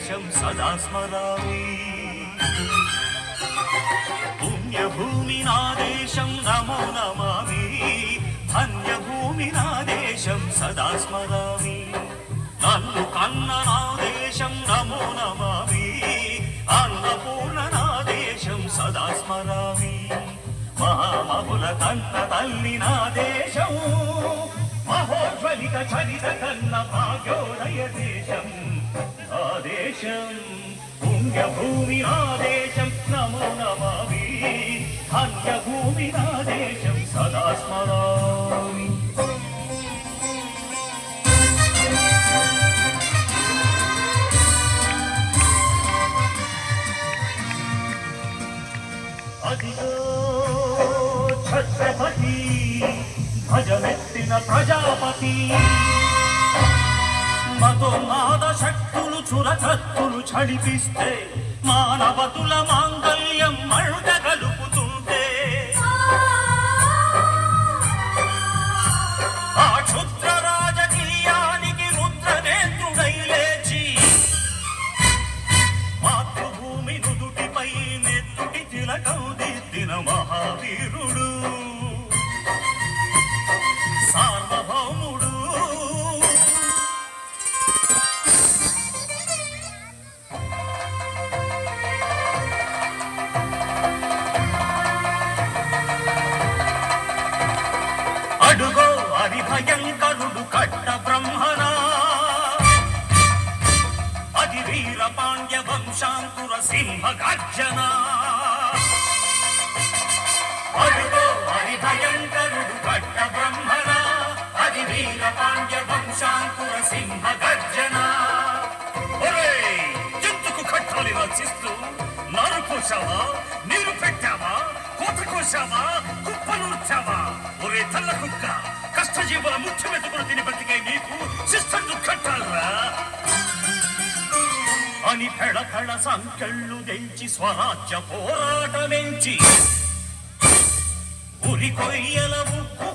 దేశం సదా స్మరామి. పుణ్యభూమి నా దేశం నమో నమామి. ధన్యభూమి నా దేశం సదా స్మరామి. నన్ను కన్న నా దేశం నమో నమామి. అన్నపూర్ణ నా దేశం సదా స్మరామి. మహామహుల కన్న తల్లి నా దేశం. మహోజ్వలిత చరిత కన్న భాగ్యోదయ దేశం నా దేశం. పుణ్యభూమి నా దేశం నమో నమామి. ధన్యభూమి నా దేశం సదా స్మరామి. అదిగో ఛత్రపతి భజమెత్తిన ప్రజాపతి. మతోన్మాద శక్తులు చురకత్తులు చడిపిస్తే మానవతుల మాంగళ్యం మరుట గలుపుతుంటే ఆ క్షుద్ర రాజకీయానికి రుద్రనేత్రుడై లేచి మాతృభూమి నుదుటిపై నెత్తుటి తిలకం దిద్దిన మహావీరుడు సార్వభౌముడు. అడుగో హరిభయంకరుడు కట్ట బ్రహ్మణ. అది వీర పాండ్య వంశాంకుర సింహ గర్జన. అడుగో హరిభయంకరుడు కట్ట బ్రహ్మణ. అది వీర పాండ్య వంశాంకుర సింహ గర్జన. ఎందుకు కట్టాలి రచిస్తూ నారు కోసావా, నీరు పెట్టావా, కోత కోసావా, కుప్పనూర్చావా? ఒరే తల్ల కుక్క, కష్టజీవుల ముఖ్య మెతుకులు తిని బతికే నీకు శిస్తు కట్టాలరా అని పెడ పెడ సంకెళ్ళు తెంచి స్వరాజ్య పోరాటమెంచి ఉరి కొయ్యల ఉప్పు